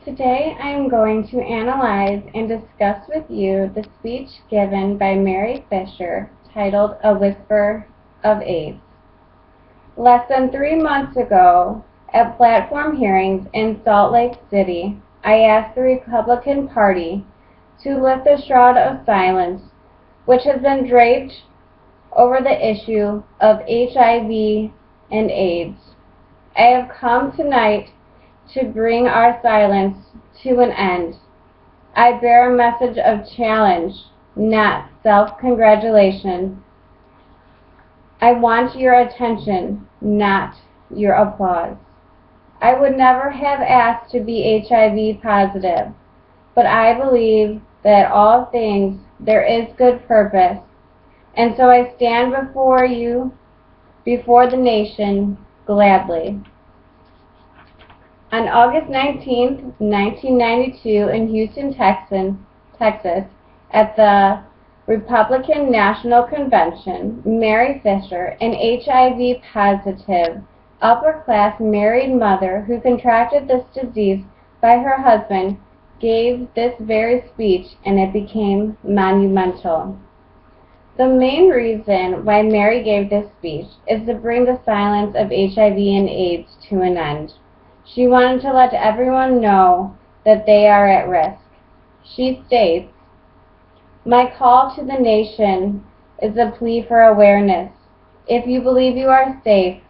Today I am going to analyze and discuss with you the speech given by Mary Fisher titled A Whisper of AIDS. Less than 3 months ago, at platform hearings in Salt Lake City, I asked the Republican Party to lift the shroud of silence which has been draped over the issue of HIV and AIDS. I have come tonight to bring our silence to an end. I bear a message of challenge, not self-congratulation. I want your attention, not your applause. I would never have asked to be HIV positive, but I believe that all things there is good purpose, and so I stand before you, before the nation, gladly. On August 19, 1992, in Houston, Texas, at the Republican National Convention, Mary Fisher, an HIV-positive, upper-class married mother who contracted this disease by her husband, gave this very speech, and it became monumental. The main reason why Mary gave this speech is to bring the silence of HIV and AIDS to an end. She wanted to let everyone know that they are at risk. She states, "My call to the nation is a plea for awareness. If you believe you are safe,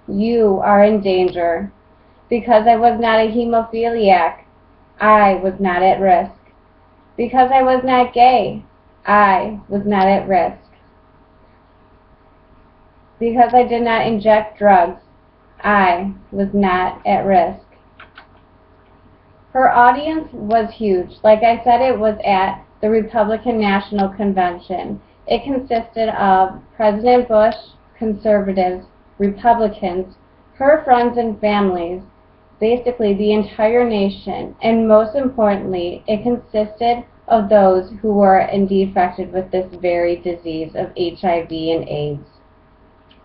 you are in danger. Because I was not a hemophiliac, I was not at risk. Because I was not gay, I was not at risk. Because I did not inject drugs, I was not at risk." Her audience was huge. Like I said, it was at the Republican National Convention. It consisted of President Bush, conservatives, Republicans, her friends and families, basically the entire nation, and most importantly, it consisted of those who were indeed affected with this very disease of HIV and AIDS.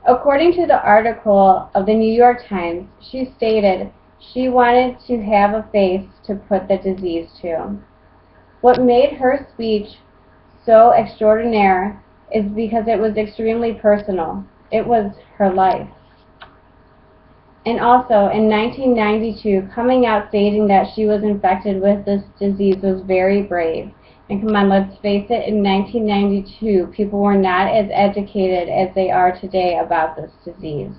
According to the article of the New York Times, she stated she wanted to have a face to put the disease to. What made her speech so extraordinary is because it was extremely personal. It was her life. And also, in 1992, coming out stating that she was infected with this disease was very brave. And come on, let's face it, in 1992, people were not as educated as they are today about this disease.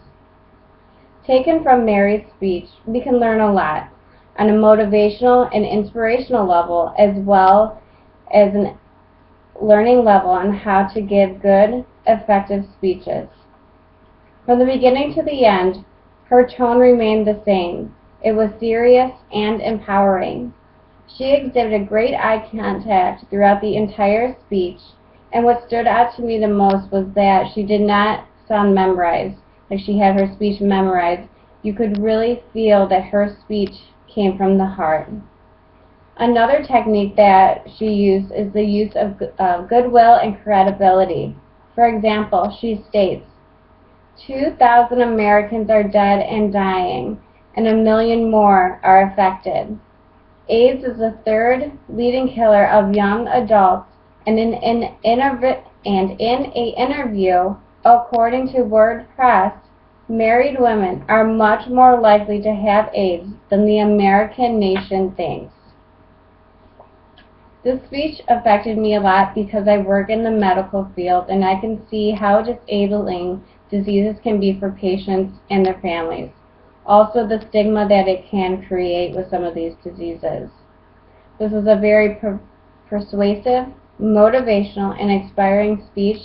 Taken from Mary's speech, we can learn a lot on a motivational and inspirational level, as well as a learning level on how to give good, effective speeches. From the beginning to the end, her tone remained the same. It was serious and empowering. She exhibited great eye contact throughout the entire speech, and what stood out to me the most was that she did not sound memorized, like she had her speech memorized. You could really feel that her speech came from the heart. Another technique that she used is the use of goodwill and credibility. For example, she states, 2,000 Americans are dead and dying, and 1 million more are affected. AIDS is the third leading killer of young adults, and in an interview, according to Word Press, married women are much more likely to have AIDS than the American nation thinks. This speech affected me a lot because I work in the medical field, and I can see how disabling diseases can be for patients and their families. Also, the stigma that it can create with some of these diseases. This is a very persuasive, motivational, and inspiring speech,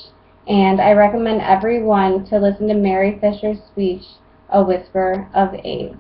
and I recommend everyone to listen to Mary Fisher's speech, A Whisper of AIDS.